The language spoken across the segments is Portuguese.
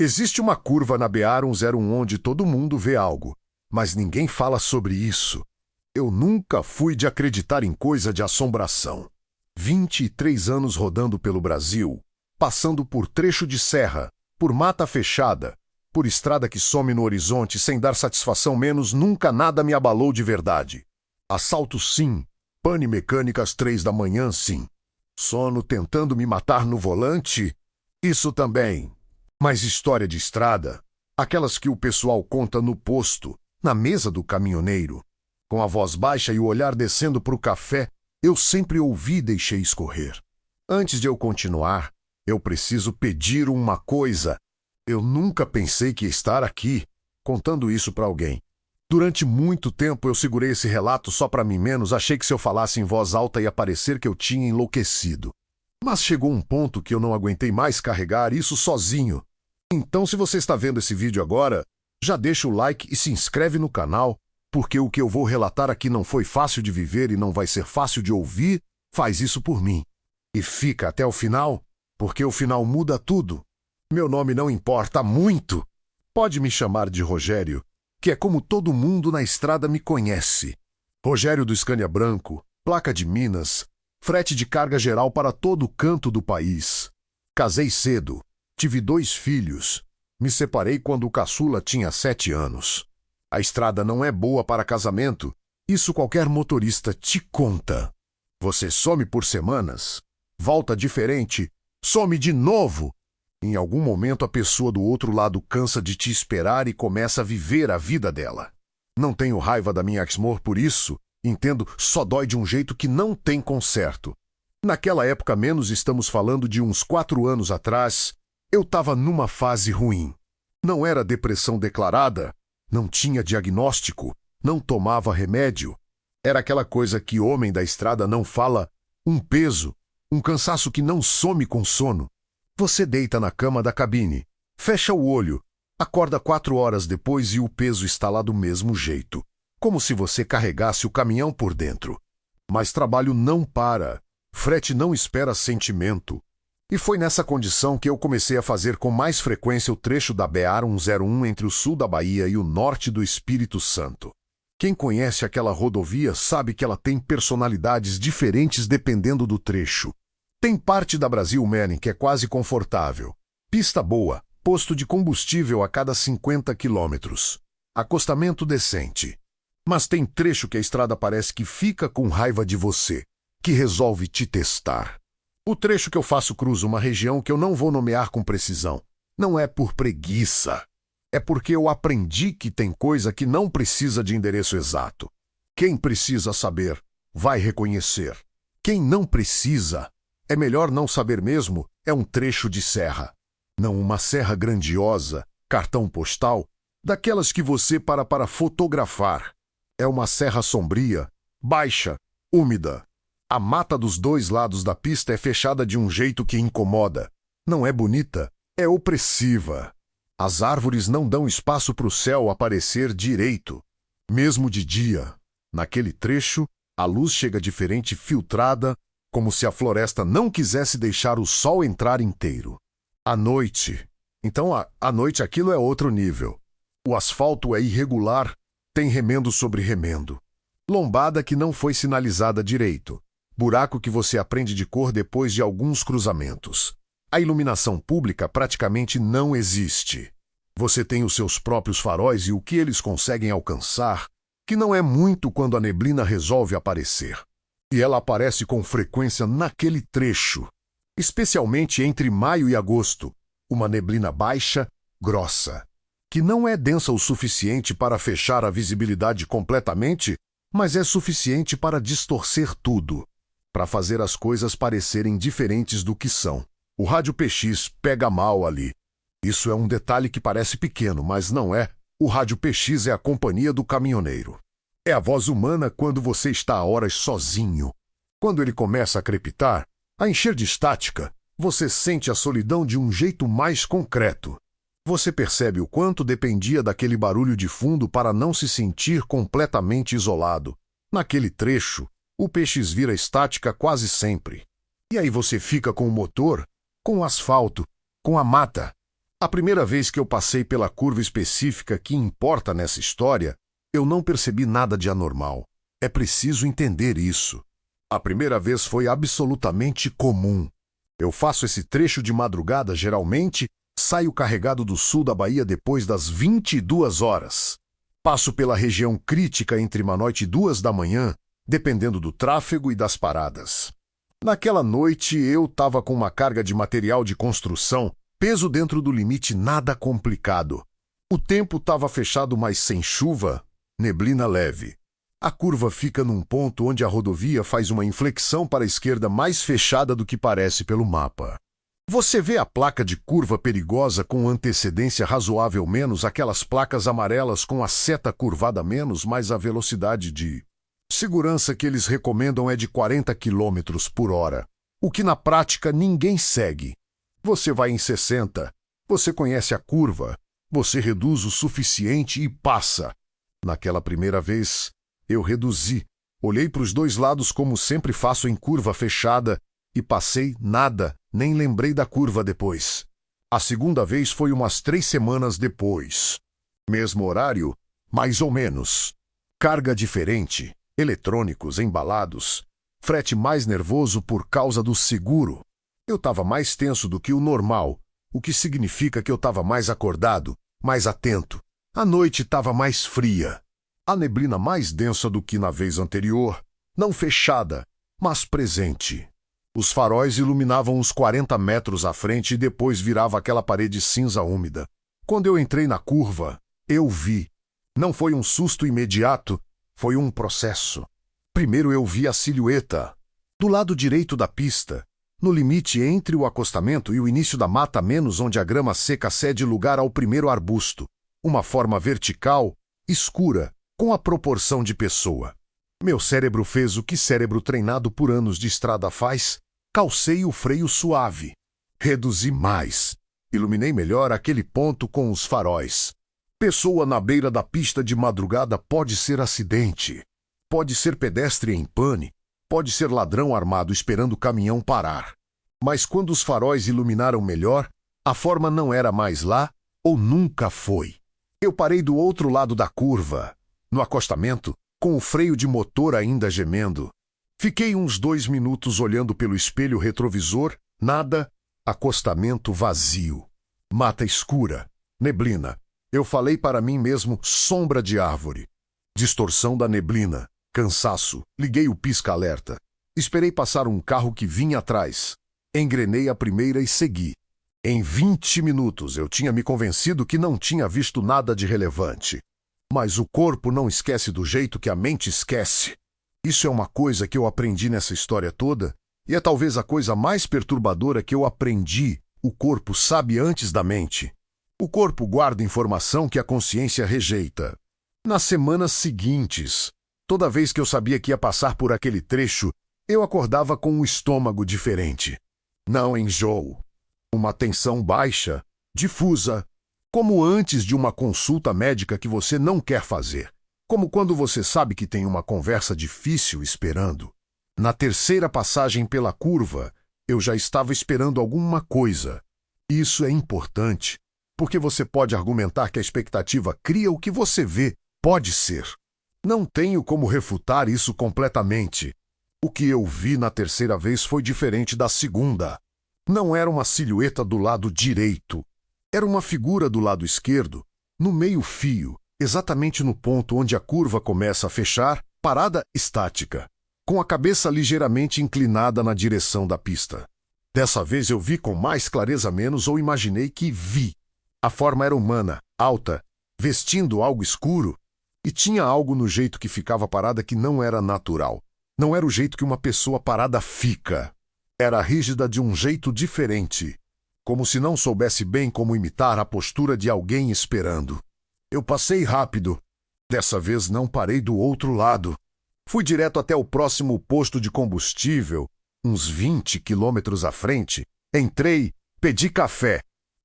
Existe uma curva na BR-101 onde todo mundo vê algo, mas ninguém fala sobre isso. Eu nunca fui de acreditar em coisa de assombração. 23 anos rodando pelo Brasil, passando por trecho de serra, por mata fechada, por estrada que some no horizonte sem dar satisfação menos, nunca nada me abalou de verdade. Assalto sim, pane mecânica às 3 da manhã sim. Sono tentando me matar no volante? Isso também. Mas história de estrada, aquelas que o pessoal conta no posto, na mesa do caminhoneiro, com a voz baixa e o olhar descendo para o café, eu sempre ouvi e deixei escorrer. Antes de eu continuar, eu preciso pedir uma coisa. Eu nunca pensei que ia estar aqui, contando isso para alguém. Durante muito tempo eu segurei esse relato só para mim menos, achei que se eu falasse em voz alta ia parecer que eu tinha enlouquecido. Mas chegou um ponto que eu não aguentei mais carregar isso sozinho. Então, se você está vendo esse vídeo agora, já deixa o like e se inscreve no canal, porque o que eu vou relatar aqui não foi fácil de viver e não vai ser fácil de ouvir, faz isso por mim. E fica até o final, porque o final muda tudo. Meu nome não importa muito. Pode me chamar de Rogério, que é como todo mundo na estrada me conhece. Rogério do Scania branco, placa de Minas, frete de carga geral para todo canto do país. Casei cedo. Tive 2 filhos. Me separei quando o caçula tinha 7 anos. A estrada não é boa para casamento. Isso qualquer motorista te conta. Você some por semanas, volta diferente, some de novo. Em algum momento a pessoa do outro lado cansa de te esperar e começa a viver a vida dela. Não tenho raiva da minha ex-mor por isso. Entendo, só dói de um jeito que não tem conserto. Naquela época menos, estamos falando de uns 4 anos atrás, eu estava numa fase ruim. Não era depressão declarada, não tinha diagnóstico, não tomava remédio. Era aquela coisa que homem da estrada não fala, um peso, um cansaço que não some com sono. Você deita na cama da cabine, fecha o olho, acorda 4 horas depois e o peso está lá do mesmo jeito, como se você carregasse o caminhão por dentro. Mas trabalho não para, frete não espera sentimento. E foi nessa condição que eu comecei a fazer com mais frequência o trecho da BR-101 entre o sul da Bahia e o norte do Espírito Santo. Quem conhece aquela rodovia sabe que ela tem personalidades diferentes dependendo do trecho. Tem parte da Brasil Manning que é quase confortável. Pista boa, posto de combustível a cada 50 quilômetros. Acostamento decente. Mas tem trecho que a estrada parece que fica com raiva de você, que resolve te testar. O trecho que eu faço cruza uma região que eu não vou nomear com precisão. Não é por preguiça. É porque eu aprendi que tem coisa que não precisa de endereço exato. Quem precisa saber, vai reconhecer. Quem não precisa, é melhor não saber mesmo, é um trecho de serra. Não uma serra grandiosa, cartão postal, daquelas que você para fotografar. É uma serra sombria, baixa, úmida. A mata dos 2 lados da pista é fechada de um jeito que incomoda. Não é bonita, é opressiva. As árvores não dão espaço para o céu aparecer direito. Mesmo de dia, naquele trecho, a luz chega diferente filtrada, como se a floresta não quisesse deixar o sol entrar inteiro. À noite. Então, à noite aquilo é outro nível. O asfalto é irregular, tem remendo sobre remendo. Lombada que não foi sinalizada direito. Buraco que você aprende de cor depois de alguns cruzamentos. A iluminação pública praticamente não existe. Você tem os seus próprios faróis e o que eles conseguem alcançar, que não é muito quando a neblina resolve aparecer. E ela aparece com frequência naquele trecho, especialmente entre maio e agosto, uma neblina baixa, grossa, que não é densa o suficiente para fechar a visibilidade completamente, mas é suficiente para distorcer tudo. Para fazer as coisas parecerem diferentes do que são. O rádio PX pega mal ali. Isso é um detalhe que parece pequeno, mas não é. O rádio PX é a companhia do caminhoneiro. É a voz humana quando você está a horas sozinho. Quando ele começa a crepitar, a encher de estática, você sente a solidão de um jeito mais concreto. Você percebe o quanto dependia daquele barulho de fundo para não se sentir completamente isolado. Naquele trecho, o PX vira estática quase sempre. E aí você fica com o motor, com o asfalto, com a mata. A primeira vez que eu passei pela curva específica que importa nessa história, eu não percebi nada de anormal. É preciso entender isso. A primeira vez foi absolutamente comum. Eu faço esse trecho de madrugada geralmente, saio carregado do sul da Bahia depois das 22 horas. Passo pela região crítica entre 1h e 2 da manhã, dependendo do tráfego e das paradas. Naquela noite eu estava com uma carga de material de construção, peso dentro do limite, nada complicado. O tempo estava fechado, mas sem chuva, neblina leve. A curva fica num ponto onde a rodovia faz uma inflexão para a esquerda mais fechada do que parece pelo mapa. Você vê a placa de curva perigosa com antecedência razoável menos aquelas placas amarelas com a seta curvada menos, mas a velocidade de segurança que eles recomendam é de 40 km por hora, o que na prática ninguém segue. Você vai em 60, você conhece a curva, você reduz o suficiente e passa. Naquela primeira vez, eu reduzi, olhei para os dois lados como sempre faço em curva fechada e passei nada, nem lembrei da curva depois. A segunda vez foi umas 3 semanas depois. Mesmo horário, mais ou menos. Carga diferente, eletrônicos embalados, frete mais nervoso por causa do seguro. Eu estava mais tenso do que o normal, o que significa que eu estava mais acordado, mais atento. A noite estava mais fria. A neblina mais densa do que na vez anterior, não fechada, mas presente. Os faróis iluminavam uns 40 metros à frente e depois virava aquela parede cinza úmida. Quando eu entrei na curva, eu vi. Não foi um susto imediato, foi um processo. Primeiro eu vi a silhueta. Do lado direito da pista, no limite entre o acostamento e o início da mata menos onde a grama seca cede lugar ao primeiro arbusto. Uma forma vertical, escura, com a proporção de pessoa. Meu cérebro fez o que cérebro treinado por anos de estrada faz, calcei o freio suave. Reduzi mais. Iluminei melhor aquele ponto com os faróis. Pessoa na beira da pista de madrugada pode ser acidente. Pode ser pedestre em pane. Pode ser ladrão armado esperando o caminhão parar. Mas quando os faróis iluminaram melhor, a forma não era mais lá ou nunca foi. Eu parei do outro lado da curva, no acostamento, com o freio de motor ainda gemendo. Fiquei uns 2 minutos olhando pelo espelho retrovisor, nada, acostamento vazio. Mata escura, neblina. Eu falei para mim mesmo, sombra de árvore. Distorção da neblina, cansaço, liguei o pisca-alerta. Esperei passar um carro que vinha atrás. Engrenei a primeira e segui. Em 20 minutos eu tinha me convencido que não tinha visto nada de relevante. Mas o corpo não esquece do jeito que a mente esquece. Isso é uma coisa que eu aprendi nessa história toda, e é talvez a coisa mais perturbadora que eu aprendi. O corpo sabe antes da mente. O corpo guarda informação que a consciência rejeita. Nas semanas seguintes, toda vez que eu sabia que ia passar por aquele trecho, eu acordava com um estômago diferente. Não enjoo. Uma tensão baixa, difusa, como antes de uma consulta médica que você não quer fazer. Como quando você sabe que tem uma conversa difícil esperando. Na terceira passagem pela curva, eu já estava esperando alguma coisa. Isso é importante, porque você pode argumentar que a expectativa cria o que você vê, pode ser. Não tenho como refutar isso completamente. O que eu vi na terceira vez foi diferente da segunda. Não era uma silhueta do lado direito. Era uma figura do lado esquerdo, no meio-fio, exatamente no ponto onde a curva começa a fechar, parada estática, com a cabeça ligeiramente inclinada na direção da pista. Dessa vez eu vi com mais clareza menos ou imaginei que vi. A forma era humana, alta, vestindo algo escuro, e tinha algo no jeito que ficava parada que não era natural. Não era o jeito que uma pessoa parada fica. Era rígida de um jeito diferente, como se não soubesse bem como imitar a postura de alguém esperando. Eu passei rápido. Dessa vez não parei do outro lado. Fui direto até o próximo posto de combustível, uns 20 quilômetros à frente. Entrei, pedi café.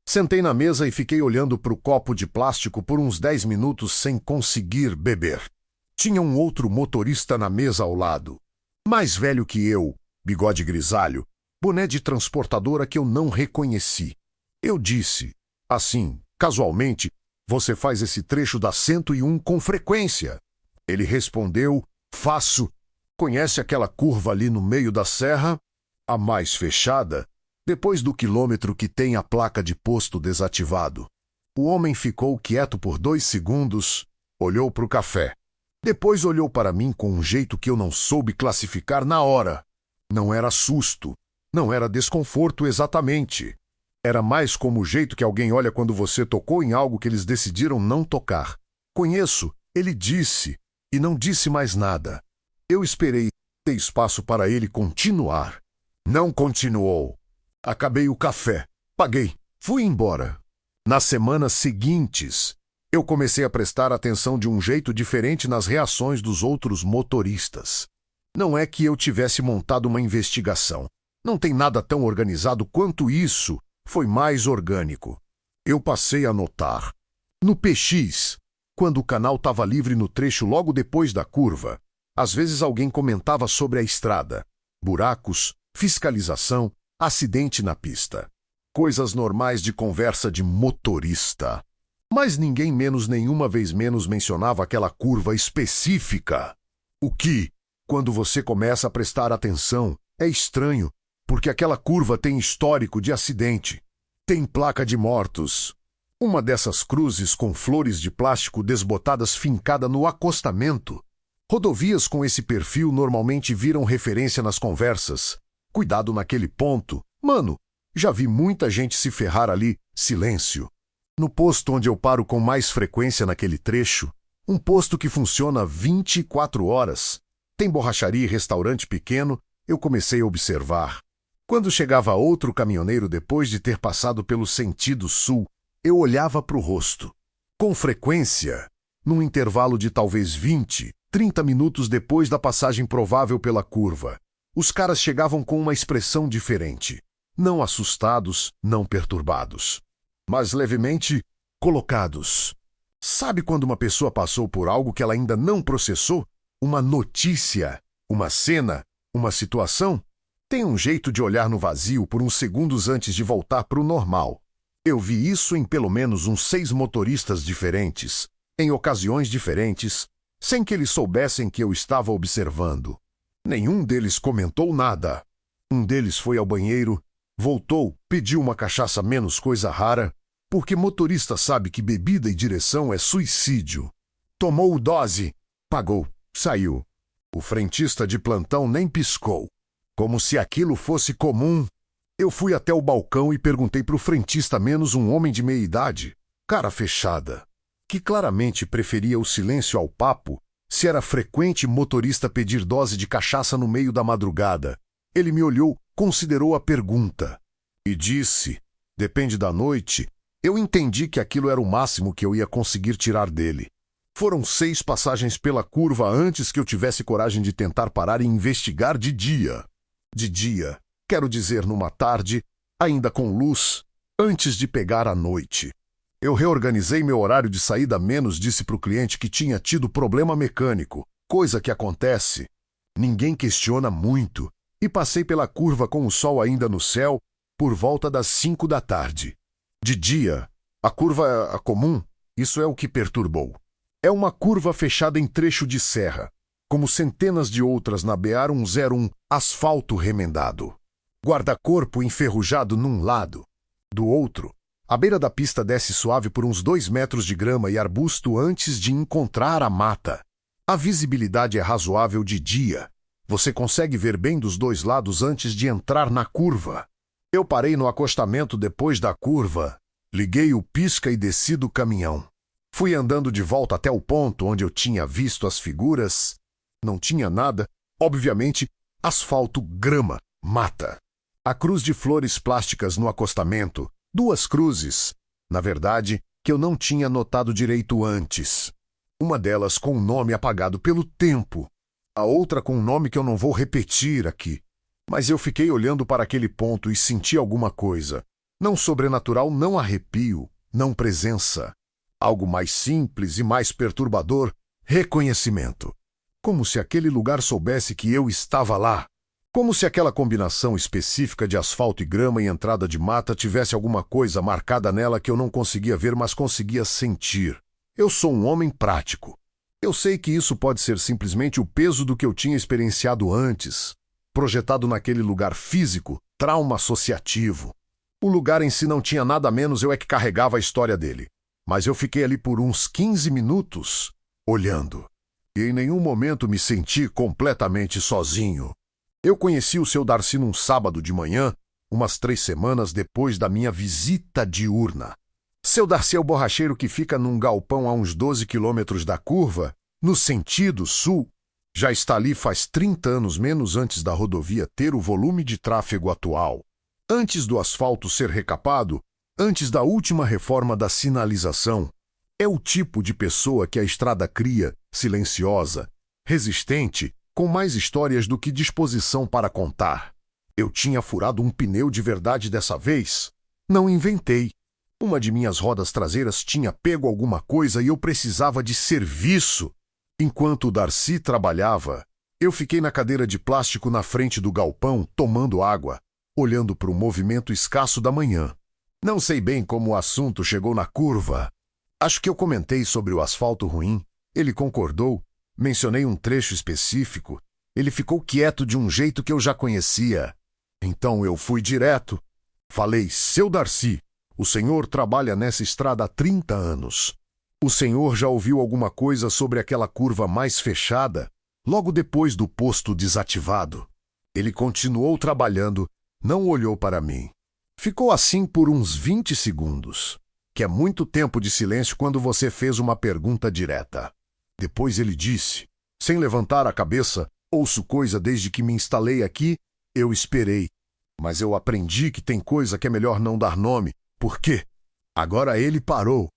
Sentei na mesa e fiquei olhando para o copo de plástico por uns 10 minutos sem conseguir beber. Tinha um outro motorista na mesa ao lado. Mais velho que eu, bigode grisalho, boné de transportadora que eu não reconheci. Eu disse, Assim, casualmente, você faz esse trecho da 101 com frequência. Ele respondeu, faço. Conhece aquela curva ali no meio da serra? A mais fechada, depois do quilômetro que tem a placa de posto desativado. O homem ficou quieto por 2 segundos, olhou para o café. Depois olhou para mim com um jeito que eu não soube classificar na hora. Não era susto, não era desconforto exatamente. Era mais como o jeito que alguém olha quando você tocou em algo que eles decidiram não tocar. Conheço, ele disse, e não disse mais nada. Eu esperei, dei espaço para ele continuar. Não continuou. Acabei o café, paguei, fui embora. Nas semanas seguintes, eu comecei a prestar atenção de um jeito diferente nas reações dos outros motoristas. Não é que eu tivesse montado uma investigação. Não tem nada tão organizado quanto isso. Foi mais orgânico. Eu passei a notar. No PX, quando o canal estava livre no trecho logo depois da curva, às vezes alguém comentava sobre a estrada. Buracos, fiscalização, acidente na pista. Coisas normais de conversa de motorista. Mas ninguém nenhuma vez menos mencionava aquela curva específica. O que, quando você começa a prestar atenção, é estranho, porque aquela curva tem histórico de acidente. Tem placa de mortos. Uma dessas cruzes com flores de plástico desbotadas fincada no acostamento. Rodovias com esse perfil normalmente viram referência nas conversas. Cuidado naquele ponto. Mano, já vi muita gente se ferrar ali. Silêncio. No posto onde eu paro com mais frequência naquele trecho, um posto que funciona 24 horas, tem borracharia e restaurante pequeno, eu comecei a observar. Quando chegava outro caminhoneiro depois de ter passado pelo sentido sul, eu olhava para o rosto. Com frequência, num intervalo de talvez 20, 30 minutos depois da passagem provável pela curva, os caras chegavam com uma expressão diferente. Não assustados, não perturbados, mas levemente colocados. Sabe quando uma pessoa passou por algo que ela ainda não processou? Uma notícia, uma cena, uma situação? Tem um jeito de olhar no vazio por uns segundos antes de voltar para o normal. Eu vi isso em pelo menos uns 6 motoristas diferentes, em ocasiões diferentes, sem que eles soubessem que eu estava observando. Nenhum deles comentou nada. Um deles foi ao banheiro, voltou, pediu uma cachaça menos coisa rara, porque motorista sabe que bebida e direção é suicídio. Tomou dose, pagou, saiu. O frentista de plantão nem piscou. Como se aquilo fosse comum. Eu fui até o balcão e perguntei para o frentista menos um homem de meia idade, cara fechada, que claramente preferia o silêncio ao papo, se era frequente motorista pedir dose de cachaça no meio da madrugada. Ele me olhou, considerou a pergunta e disse, depende da noite. Eu entendi que aquilo era o máximo que eu ia conseguir tirar dele. Foram 6 passagens pela curva antes que eu tivesse coragem de tentar parar e investigar de dia. De dia, quero dizer numa tarde, ainda com luz, antes de pegar a noite. Eu reorganizei meu horário de saída disse para o cliente que tinha tido problema mecânico, coisa que acontece. Ninguém questiona muito, e passei pela curva com o sol ainda no céu, por volta das 5 da tarde. De dia, a curva é comum, isso é o que perturbou. É uma curva fechada em trecho de serra, como centenas de outras na BR-101, asfalto remendado. Guarda-corpo enferrujado num lado. Do outro, a beira da pista desce suave por uns 2 metros de grama e arbusto antes de encontrar a mata. A visibilidade é razoável de dia. Você consegue ver bem dos 2 lados antes de entrar na curva. Eu parei no acostamento depois da curva, liguei o pisca e desci do caminhão. Fui andando de volta até o ponto onde eu tinha visto as figuras. Não tinha nada, obviamente, asfalto, grama, mata. A cruz de flores plásticas no acostamento, 2 cruzes, na verdade, que eu não tinha notado direito antes. Uma delas com um nome apagado pelo tempo, a outra com um nome que eu não vou repetir aqui. Mas eu fiquei olhando para aquele ponto e senti alguma coisa. Não sobrenatural, não arrepio, não presença. Algo mais simples e mais perturbador, reconhecimento. Como se aquele lugar soubesse que eu estava lá. Como se aquela combinação específica de asfalto e grama e entrada de mata tivesse alguma coisa marcada nela que eu não conseguia ver, mas conseguia sentir. Eu sou um homem prático. Eu sei que isso pode ser simplesmente o peso do que eu tinha experienciado antes, projetado naquele lugar físico, trauma associativo. O lugar em si não tinha nada menos, eu é que carregava a história dele. Mas eu fiquei ali por uns 15 minutos, olhando. E em nenhum momento me senti completamente sozinho. Eu conheci o seu Darcy num sábado de manhã, umas 3 semanas depois da minha visita diurna. Seu Darcy é o borracheiro que fica num galpão a uns 12 quilômetros da curva, no sentido sul. Já está ali faz 30 anos, menos antes da rodovia ter o volume de tráfego atual. Antes do asfalto ser recapado, antes da última reforma da sinalização. É o tipo de pessoa que a estrada cria, silenciosa, resistente, com mais histórias do que disposição para contar. Eu tinha furado um pneu de verdade dessa vez. Não inventei. Uma de minhas rodas traseiras tinha pego alguma coisa e eu precisava de serviço. Enquanto o Darcy trabalhava, eu fiquei na cadeira de plástico na frente do galpão, tomando água, olhando para o movimento escasso da manhã. Não sei bem como o assunto chegou na curva. Acho que eu comentei sobre o asfalto ruim. Ele concordou. Mencionei um trecho específico. Ele ficou quieto de um jeito que eu já conhecia. Então eu fui direto. Falei, seu Darcy, o senhor trabalha nessa estrada há 30 anos. O senhor já ouviu alguma coisa sobre aquela curva mais fechada, logo depois do posto desativado? Ele continuou trabalhando, não olhou para mim. Ficou assim por uns 20 segundos, que é muito tempo de silêncio quando você fez uma pergunta direta. Depois ele disse, sem levantar a cabeça, ouço coisa desde que me instalei aqui, eu esperei. Mas eu aprendi que tem coisa que é melhor não dar nome. Por quê? Agora ele parou.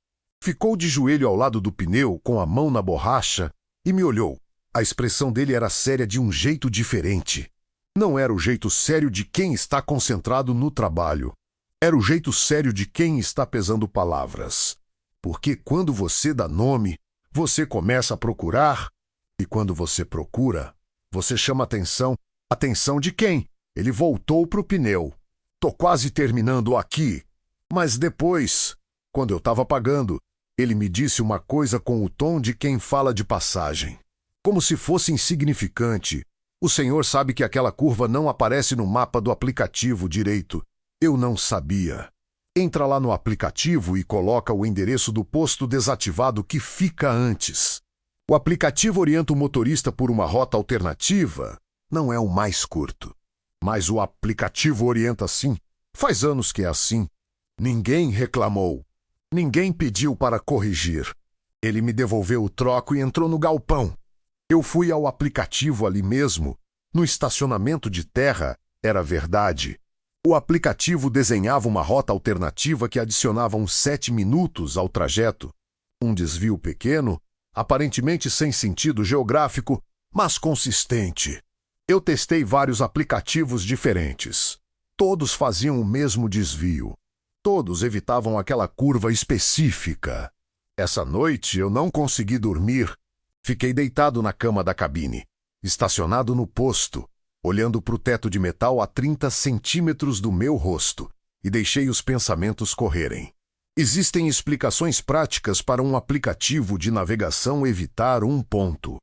Ficou de joelho ao lado do pneu, com a mão na borracha, e me olhou. A expressão dele era séria de um jeito diferente. Não era o jeito sério de quem está concentrado no trabalho. Era o jeito sério de quem está pesando palavras. Porque quando você dá nome, você começa a procurar, e quando você procura, você chama atenção. Atenção de quem? Ele voltou pro pneu. Tô quase terminando aqui. Mas depois, quando eu estava pagando, ele me disse uma coisa com o tom de quem fala de passagem. Como se fosse insignificante. O senhor sabe que aquela curva não aparece no mapa do aplicativo direito. Eu não sabia. Entra lá no aplicativo e coloca o endereço do posto desativado que fica antes. O aplicativo orienta o motorista por uma rota alternativa. Não é o mais curto. Mas o aplicativo orienta assim. Faz anos que é assim. Ninguém reclamou. Ninguém pediu para corrigir. Ele me devolveu o troco e entrou no galpão. Eu fui ao aplicativo ali mesmo. No estacionamento de terra, era verdade. O aplicativo desenhava uma rota alternativa que adicionava uns 7 minutos ao trajeto. Um desvio pequeno, aparentemente sem sentido geográfico, mas consistente. Eu testei vários aplicativos diferentes. Todos faziam o mesmo desvio. Todos evitavam aquela curva específica. Essa noite eu não consegui dormir. Fiquei deitado na cama da cabine, estacionado no posto, olhando para o teto de metal a 30 centímetros do meu rosto, e deixei os pensamentos correrem. Existem explicações práticas para um aplicativo de navegação evitar um ponto.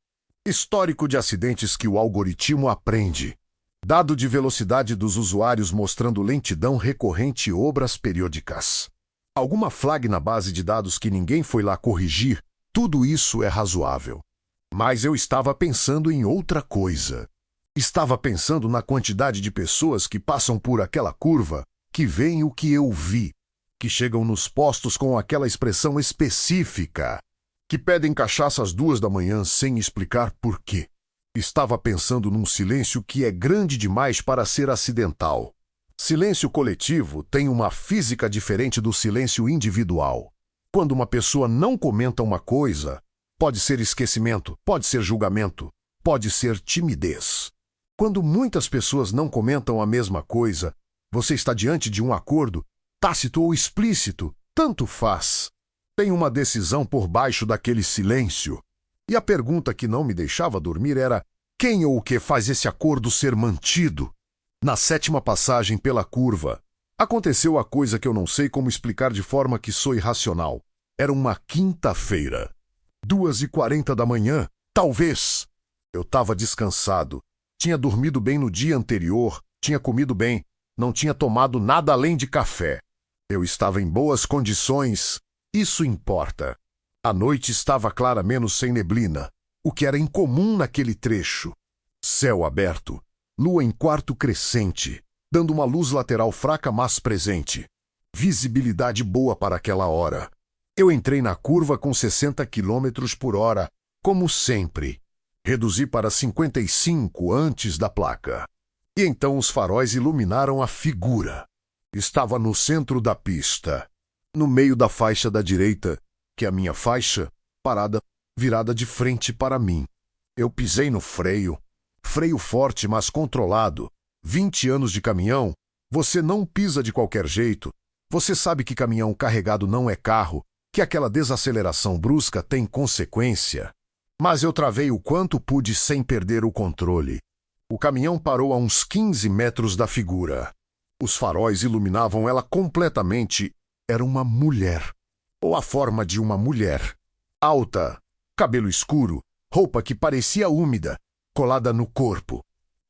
Histórico de acidentes que o algoritmo aprende. Dado de velocidade dos usuários mostrando lentidão recorrente e obras periódicas. Alguma flag na base de dados que ninguém foi lá corrigir, tudo isso é razoável. Mas eu estava pensando em outra coisa. Estava pensando na quantidade de pessoas que passam por aquela curva, que veem o que eu vi, que chegam nos postos com aquela expressão específica, que pedem cachaça às 2 da manhã sem explicar por quê. Estava pensando num silêncio que é grande demais para ser acidental. Silêncio coletivo tem uma física diferente do silêncio individual. Quando uma pessoa não comenta uma coisa, pode ser esquecimento, pode ser julgamento, pode ser timidez. Quando muitas pessoas não comentam a mesma coisa, você está diante de um acordo, tácito ou explícito, tanto faz. Tem uma decisão por baixo daquele silêncio. E a pergunta que não me deixava dormir era: Quem ou o que faz esse acordo ser mantido? Na sétima passagem pela curva, aconteceu a coisa que eu não sei como explicar de forma que soe racional. Era uma quinta-feira. 2h40 da manhã, talvez. Eu estava descansado. Tinha dormido bem no dia anterior, tinha comido bem, não tinha tomado nada além de café. Eu estava em boas condições. Isso importa. A noite estava clara menos sem neblina, o que era incomum naquele trecho. Céu aberto, lua em quarto crescente, dando uma luz lateral fraca mas presente. Visibilidade boa para aquela hora. Eu entrei na curva com 60 km por hora, como sempre. Reduzi para 55 antes da placa. E então os faróis iluminaram a figura. Estava no centro da pista, no meio da faixa da direita, que é a minha faixa, parada, virada de frente para mim. Eu pisei no freio. Freio forte, mas controlado. 20 anos de caminhão, você não pisa de qualquer jeito. Você sabe que caminhão carregado não é carro, que aquela desaceleração brusca tem consequência. Mas eu travei o quanto pude sem perder o controle. O caminhão parou a uns 15 metros da figura. Os faróis iluminavam ela completamente. Era uma mulher. Ou a forma de uma mulher. Alta, cabelo escuro, roupa que parecia úmida, colada no corpo.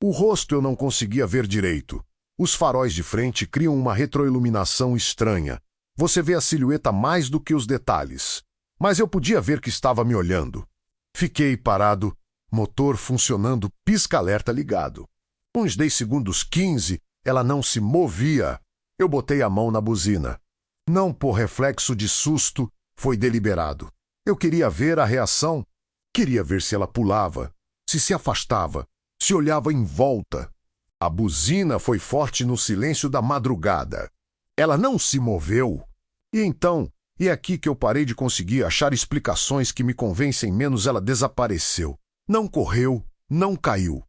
O rosto eu não conseguia ver direito. Os faróis de frente criam uma retroiluminação estranha. Você vê a silhueta mais do que os detalhes. Mas eu podia ver que estava me olhando. Fiquei parado, motor funcionando, pisca-alerta ligado. Uns 10 segundos, 15, ela não se movia. Eu botei a mão na buzina. Não por reflexo de susto, foi deliberado. Eu queria ver a reação. Queria ver se ela pulava, se afastava, se olhava em volta. A buzina foi forte no silêncio da madrugada. Ela não se moveu. E então, é aqui que eu parei de conseguir achar explicações que me convencem menos. Ela desapareceu. Não correu, não caiu.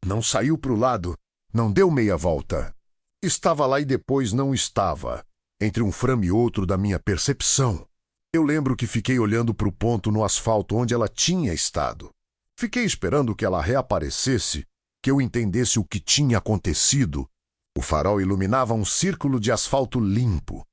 Não saiu para o lado, não deu meia volta. Estava lá e depois não estava. Entre um frame e outro da minha percepção. Eu lembro que fiquei olhando para o ponto no asfalto onde ela tinha estado. Fiquei esperando que ela reaparecesse, que eu entendesse o que tinha acontecido. O farol iluminava um círculo de asfalto limpo.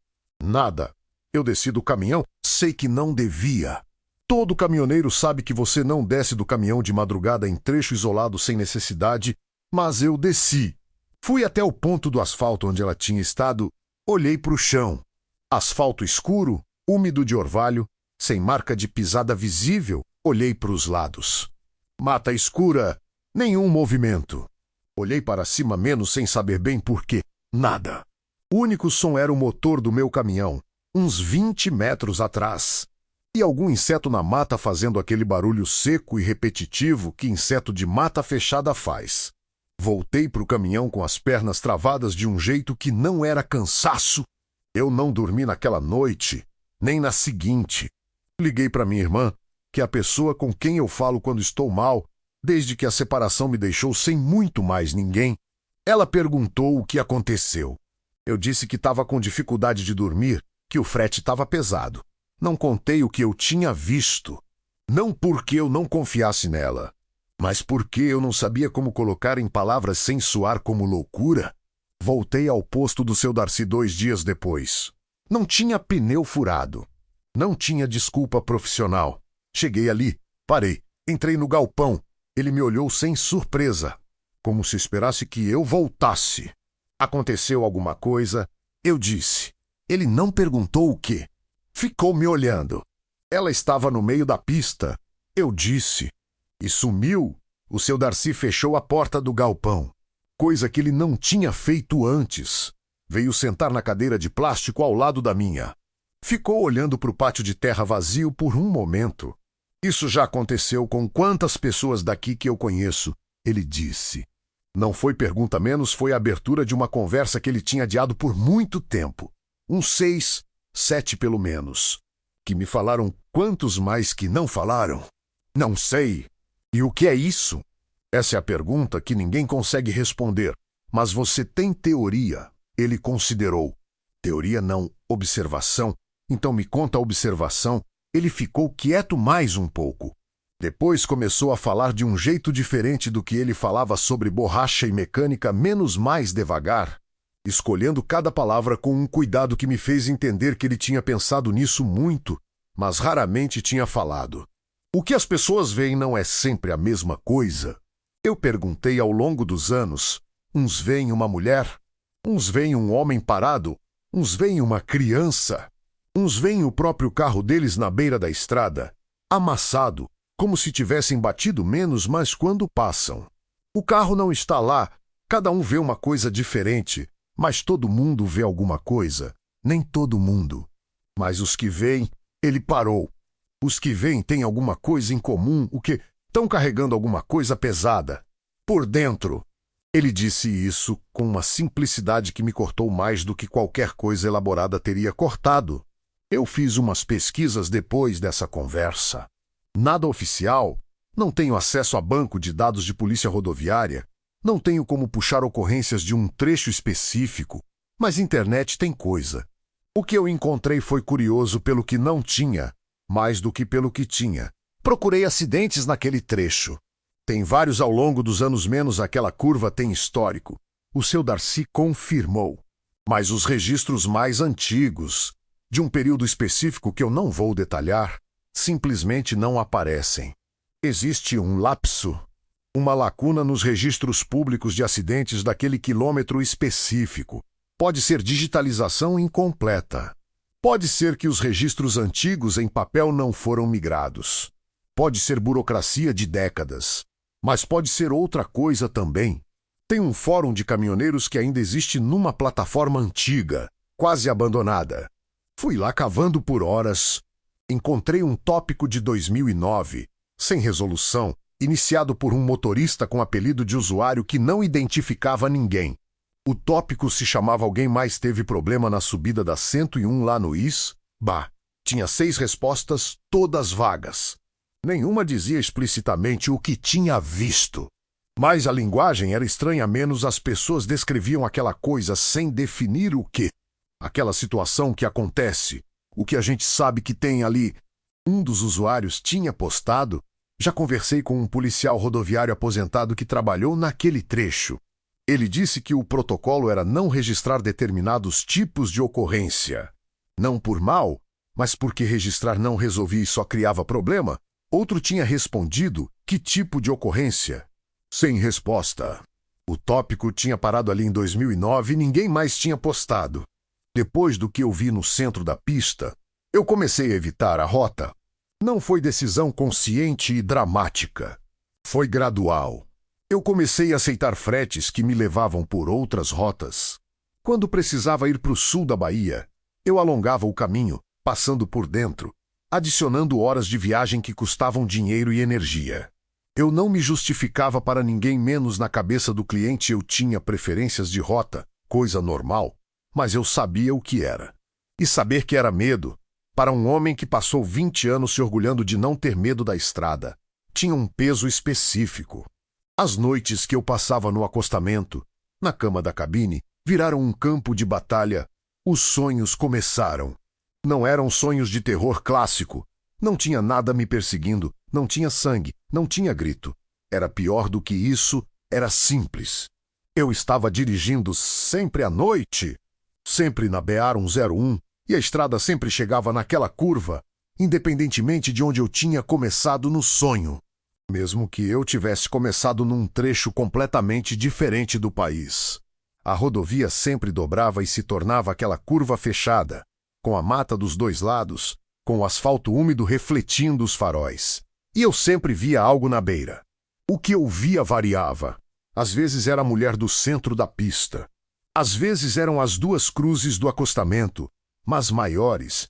Nada. Eu desci do caminhão, sei que não devia. Todo caminhoneiro sabe que você não desce do caminhão de madrugada em trecho isolado sem necessidade, mas eu desci. Fui até o ponto do asfalto onde ela tinha estado, olhei para o chão. Asfalto escuro, úmido de orvalho, sem marca de pisada visível, olhei para os lados. Mata escura, nenhum movimento. Olhei para cima menos sem saber bem por quê. Nada. O único som era o motor do meu caminhão, uns 20 metros atrás. E algum inseto na mata fazendo aquele barulho seco e repetitivo que inseto de mata fechada faz. Voltei para o caminhão com as pernas travadas de um jeito que não era cansaço. Eu não dormi naquela noite, nem na seguinte. Liguei para minha irmã, que é a pessoa com quem eu falo quando estou mal, desde que a separação me deixou sem muito mais ninguém. Ela perguntou o que aconteceu. Eu disse que estava com dificuldade de dormir, que o frete estava pesado. Não contei o que eu tinha visto. Não porque eu não confiasse nela, mas porque eu não sabia como colocar em palavras sem soar como loucura. Voltei ao posto do seu Darcy 2 dias depois. Não tinha pneu furado. Não tinha desculpa profissional. Cheguei ali, parei, entrei no galpão. Ele me olhou sem surpresa, como se esperasse que eu voltasse. Aconteceu alguma coisa, eu disse. Ele não perguntou o quê. Ficou me olhando. Ela estava no meio da pista. Eu disse. E sumiu. O seu Darcy fechou a porta do galpão. Coisa que ele não tinha feito antes. Veio sentar na cadeira de plástico ao lado da minha. Ficou olhando para o pátio de terra vazio por um momento. Isso já aconteceu com quantas pessoas daqui que eu conheço, ele disse. Não foi pergunta menos, foi a abertura de uma conversa que ele tinha adiado por muito tempo. Uns 6, 7 pelo menos. Que me falaram quantos mais que não falaram? Não sei. E o que é isso? Essa é a pergunta que ninguém consegue responder. Mas você tem teoria, ele considerou. Teoria não, observação. Então me conta a observação. Ele ficou quieto mais um pouco. Depois começou a falar de um jeito diferente do que ele falava sobre borracha e mecânica, menos mais devagar, escolhendo cada palavra com um cuidado que me fez entender que ele tinha pensado nisso muito, mas raramente tinha falado. O que as pessoas veem não é sempre a mesma coisa? Eu perguntei ao longo dos anos. Uns veem uma mulher, uns veem um homem parado, uns veem uma criança, uns veem o próprio carro deles na beira da estrada, amassado, como se tivessem batido menos, mas quando passam. O carro não está lá, cada um vê uma coisa diferente, mas todo mundo vê alguma coisa. Nem todo mundo. Mas os que veem, ele parou. Os que veem têm alguma coisa em comum, o que estão carregando alguma coisa pesada. Por dentro. Ele disse isso com uma simplicidade que me cortou mais do que qualquer coisa elaborada teria cortado. Eu fiz umas pesquisas depois dessa conversa. Nada oficial, não tenho acesso a banco de dados de polícia rodoviária, não tenho como puxar ocorrências de um trecho específico, mas internet tem coisa. O que eu encontrei foi curioso pelo que não tinha, mais do que pelo que tinha. Procurei acidentes naquele trecho. Tem vários ao longo dos anos, menos aquela curva tem histórico. O seu Darcy confirmou. Mas os registros mais antigos, de um período específico que eu não vou detalhar, simplesmente não aparecem. Existe um lapso, uma lacuna nos registros públicos de acidentes daquele quilômetro específico. Pode ser digitalização incompleta. Pode ser que os registros antigos em papel não foram migrados. Pode ser burocracia de décadas. Mas pode ser outra coisa também. Tem um fórum de caminhoneiros que ainda existe numa plataforma antiga, quase abandonada. Fui lá cavando por horas. Encontrei um tópico de 2009, sem resolução, iniciado por um motorista com apelido de usuário que não identificava ninguém. O tópico se chamava Alguém Mais Teve Problema na Subida da 101 lá no IS? Tinha 6 respostas, todas vagas. Nenhuma dizia explicitamente o que tinha visto. Mas a linguagem era estranha, menos as pessoas descreviam aquela coisa sem definir o quê. Aquela situação que acontece, o que a gente sabe que tem ali. Um dos usuários tinha postado. Já conversei com um policial rodoviário aposentado que trabalhou naquele trecho. Ele disse que o protocolo era não registrar determinados tipos de ocorrência. Não por mal, mas porque registrar não resolvia e só criava problema. Outro tinha respondido que tipo de ocorrência. Sem resposta. O tópico tinha parado ali em 2009 e ninguém mais tinha postado. Depois do que eu vi no centro da pista, eu comecei a evitar a rota. Não foi decisão consciente e dramática. Foi gradual. Eu comecei a aceitar fretes que me levavam por outras rotas. Quando precisava ir para o sul da Bahia, eu alongava o caminho, passando por dentro, adicionando horas de viagem que custavam dinheiro e energia. Eu não me justificava para ninguém, menos na cabeça do cliente eu tinha preferências de rota, coisa normal, mas eu sabia o que era. E saber que era medo, para um homem que passou 20 anos se orgulhando de não ter medo da estrada, tinha um peso específico. As noites que eu passava no acostamento, na cama da cabine, viraram um campo de batalha. Os sonhos começaram. Não eram sonhos de terror clássico. Não tinha nada me perseguindo, não tinha sangue, não tinha grito. Era pior do que isso, era simples. Eu estava dirigindo sempre à noite, sempre na BR-101, e a estrada sempre chegava naquela curva, independentemente de onde eu tinha começado no sonho. Mesmo que eu tivesse começado num trecho completamente diferente do país. A rodovia sempre dobrava e se tornava aquela curva fechada, com a mata dos dois lados, com o asfalto úmido refletindo os faróis. E eu sempre via algo na beira. O que eu via variava. Às vezes era a mulher do centro da pista. Às vezes eram as 2 cruzes do acostamento, mas maiores,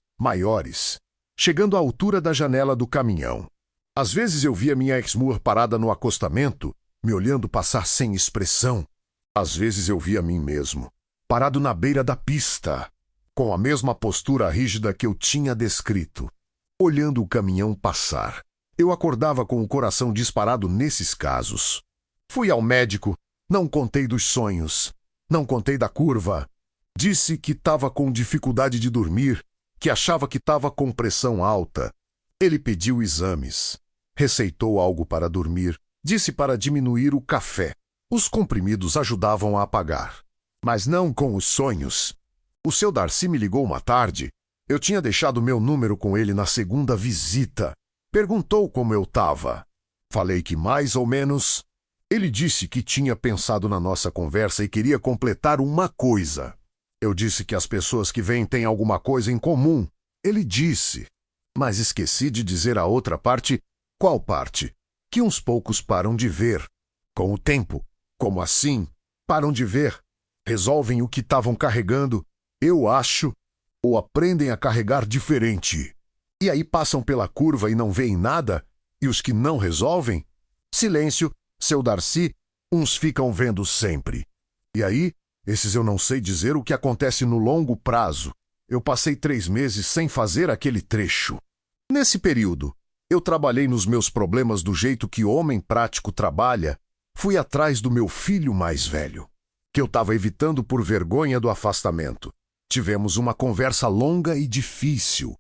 chegando à altura da janela do caminhão. Às vezes eu via minha ex-mur parada no acostamento, me olhando passar sem expressão. Às vezes eu via a mim mesmo, parado na beira da pista, com a mesma postura rígida que eu tinha descrito, olhando o caminhão passar. Eu acordava com o coração disparado nesses casos. Fui ao médico, não contei dos sonhos, não contei da curva. Disse que estava com dificuldade de dormir, que achava que estava com pressão alta. Ele pediu exames. Receitou algo para dormir, disse para diminuir o café. Os comprimidos ajudavam a apagar, mas não com os sonhos. O seu Darcy me ligou uma tarde. Eu tinha deixado meu número com ele na segunda visita. Perguntou como eu estava. Falei que mais ou menos. Ele disse que tinha pensado na nossa conversa e queria completar uma coisa. Eu disse que as pessoas que vêm têm alguma coisa em comum. Ele disse, mas esqueci de dizer a outra parte. Qual parte? Que uns poucos param de ver. Com o tempo. Como assim? Param de ver. Resolvem o que estavam carregando, eu acho, ou aprendem a carregar diferente. E aí passam pela curva e não veem nada? E os que não resolvem? Silêncio, seu Darcy, uns ficam vendo sempre. E aí, esses eu não sei dizer o que acontece no longo prazo. Eu passei 3 meses sem fazer aquele trecho. Nesse período, eu trabalhei nos meus problemas do jeito que homem prático trabalha. Fui atrás do meu filho mais velho, que eu estava evitando por vergonha do afastamento. Tivemos uma conversa longa e difícil.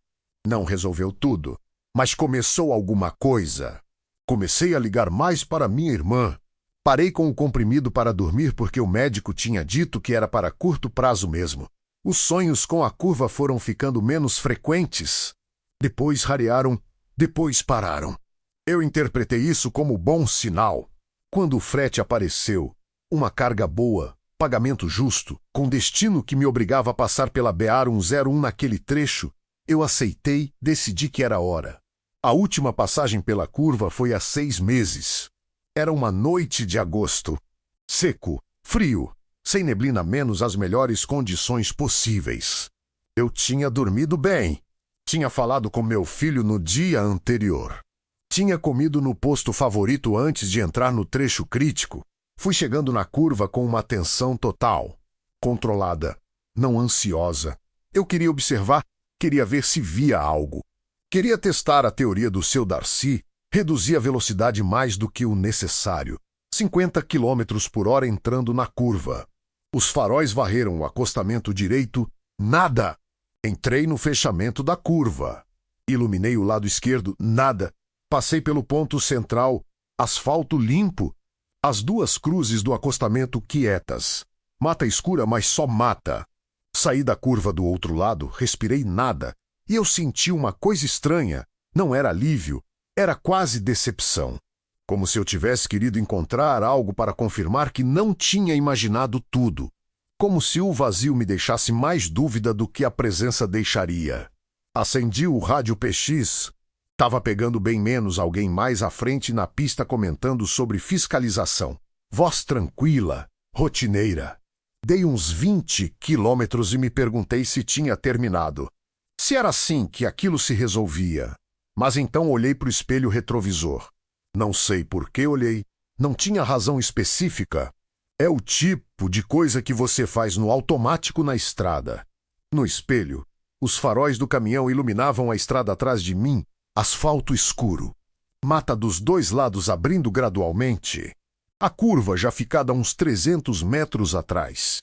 Não resolveu tudo, mas começou alguma coisa. Comecei a ligar mais para minha irmã. Parei com o comprimido para dormir porque o médico tinha dito que era para curto prazo mesmo. Os sonhos com a curva foram ficando menos frequentes. Depois rarearam, depois pararam. Eu interpretei isso como bom sinal. Quando o frete apareceu, uma carga boa, pagamento justo, com destino que me obrigava a passar pela BR-101 naquele trecho, eu aceitei, decidi que era hora. A última passagem pela curva foi há 6 meses. Era uma noite de agosto. Seco, frio, sem neblina menos as melhores condições possíveis. Eu tinha dormido bem. Tinha falado com meu filho no dia anterior. Tinha comido no posto favorito antes de entrar no trecho crítico. Fui chegando na curva com uma atenção total. Controlada, não ansiosa. Eu queria observar, queria ver se via algo. Queria testar a teoria do seu Darcy, reduzir a velocidade mais do que o necessário. 50 km por hora entrando na curva. Os faróis varreram o acostamento direito. Nada! Entrei no fechamento da curva. Iluminei o lado esquerdo. Nada! Passei pelo ponto central, asfalto limpo. As 2 cruzes do acostamento quietas. Mata escura, mas só mata. Saí da curva do outro lado, respirei nada. E eu senti uma coisa estranha. Não era alívio, era quase decepção. Como se eu tivesse querido encontrar algo para confirmar que não tinha imaginado tudo. Como se o vazio me deixasse mais dúvida do que a presença deixaria. Acendi o rádio PX. Estava pegando bem menos alguém mais à frente na pista comentando sobre fiscalização. Voz tranquila, rotineira. Dei uns 20 quilômetros e me perguntei se tinha terminado. Se era assim que aquilo se resolvia. Mas então olhei para o espelho retrovisor. Não sei por que olhei. Não tinha razão específica. É o tipo de coisa que você faz no automático na estrada. No espelho, os faróis do caminhão iluminavam a estrada atrás de mim. Asfalto escuro. Mata dos 2 lados abrindo gradualmente. A curva já ficada a uns 300 metros atrás.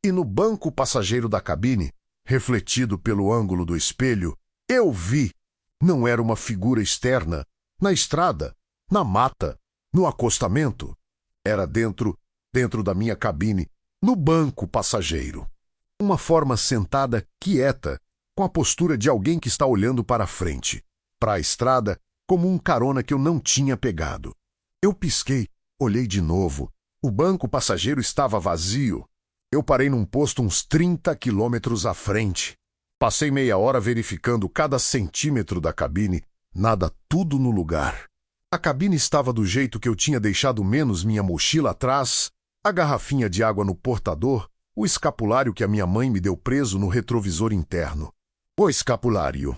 E no banco passageiro da cabine, refletido pelo ângulo do espelho, eu vi. Não era uma figura externa. Na estrada, na mata, no acostamento. Era dentro da minha cabine, no banco passageiro. Uma forma sentada, quieta, com a postura de alguém que está olhando para frente. Para a estrada, como um carona que eu não tinha pegado. Eu pisquei, olhei de novo. O banco passageiro estava vazio. Eu parei num posto uns 30 quilômetros à frente. Passei meia hora verificando cada centímetro da cabine. Nada, tudo no lugar. A cabine estava do jeito que eu tinha deixado menos minha mochila atrás, a garrafinha de água no portador, o escapulário que a minha mãe me deu preso no retrovisor interno. O escapulário.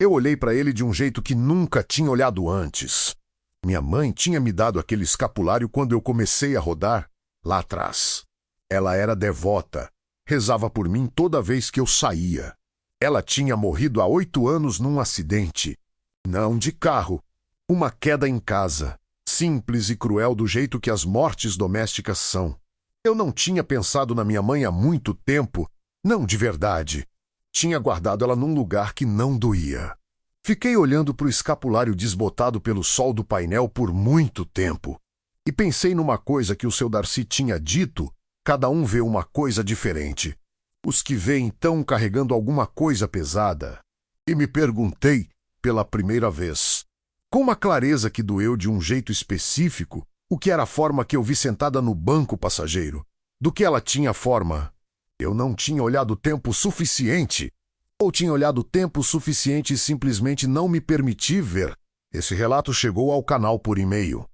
Eu olhei para ele de um jeito que nunca tinha olhado antes. Minha mãe tinha me dado aquele escapulário quando eu comecei a rodar, lá atrás. Ela era devota, rezava por mim toda vez que eu saía. Ela tinha morrido há 8 anos num acidente. Não de carro, uma queda em casa, simples e cruel do jeito que as mortes domésticas são. Eu não tinha pensado na minha mãe há muito tempo, não de verdade. Tinha guardado ela num lugar que não doía. Fiquei olhando para o escapulário desbotado pelo sol do painel por muito tempo. E pensei numa coisa que o seu Darcy tinha dito: cada um vê uma coisa diferente. Os que veem estão carregando alguma coisa pesada. E me perguntei, pela primeira vez, com uma clareza que doeu de um jeito específico, o que era a forma que eu vi sentada no banco passageiro. Do que ela tinha forma. Eu não tinha olhado tempo suficiente. Ou tinha olhado tempo suficiente e simplesmente não me permiti ver. Esse relato chegou ao canal por e-mail.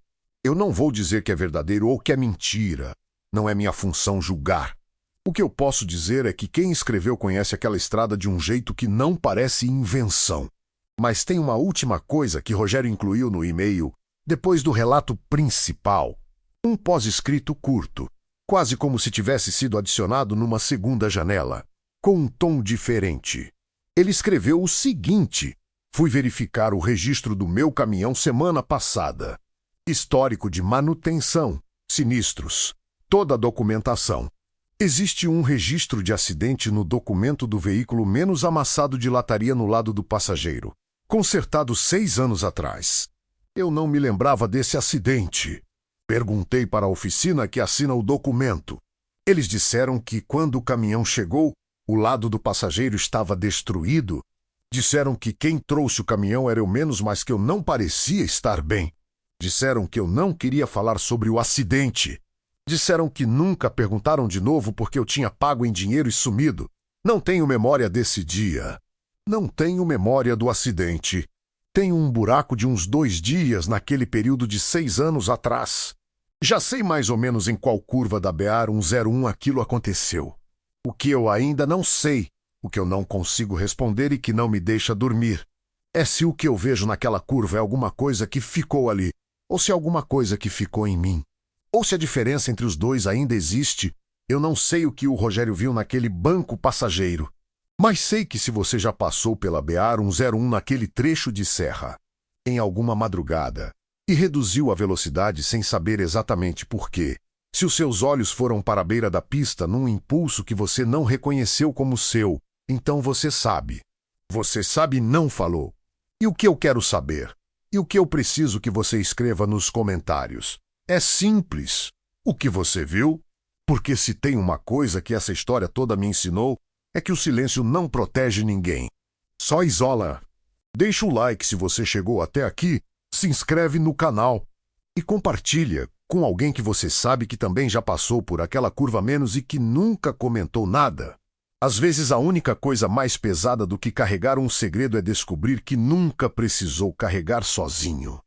Eu não vou dizer que é verdadeiro ou que é mentira. Não é minha função julgar. O que eu posso dizer é que quem escreveu conhece aquela estrada de um jeito que não parece invenção. Mas tem uma última coisa que Rogério incluiu no e-mail, depois do relato principal. Um pós-escrito curto, quase como se tivesse sido adicionado numa segunda janela, com um tom diferente. Ele escreveu o seguinte: fui verificar o registro do meu caminhão semana passada. Histórico de manutenção, sinistros, toda a documentação. Existe um registro de acidente no documento do veículo menos amassado de lataria no lado do passageiro, consertado 6 anos atrás. Eu não me lembrava desse acidente. Perguntei para a oficina que assina o documento. Eles disseram que quando o caminhão chegou, o lado do passageiro estava destruído. Disseram que quem trouxe o caminhão era eu menos, mas que eu não parecia estar bem. Disseram que eu não queria falar sobre o acidente. Disseram que nunca perguntaram de novo porque eu tinha pago em dinheiro e sumido. Não tenho memória desse dia. Não tenho memória do acidente. Tenho um buraco de uns 2 dias naquele período de 6 anos atrás. Já sei mais ou menos em qual curva da BR 101 aquilo aconteceu. O que eu ainda não sei, o que eu não consigo responder e que não me deixa dormir, é se o que eu vejo naquela curva é alguma coisa que ficou ali, ou se é alguma coisa que ficou em mim. Ou se a diferença entre os dois ainda existe. Eu não sei o que o Rogério viu naquele banco passageiro. Mas sei que se você já passou pela BR 101 naquele trecho de serra, em alguma madrugada, e reduziu a velocidade sem saber exatamente por quê, se os seus olhos foram para a beira da pista num impulso que você não reconheceu como seu, então você sabe. Você sabe e não falou. E o que eu quero saber? E o que eu preciso que você escreva nos comentários? É simples. O que você viu? Porque se tem uma coisa que essa história toda me ensinou, é que o silêncio não protege ninguém. Só isola. Deixa o like se você chegou até aqui, se inscreve no canal e compartilha com alguém que você sabe que também já passou por aquela curva menos e que nunca comentou nada. Às vezes a única coisa mais pesada do que carregar um segredo é descobrir que nunca precisou carregar sozinho.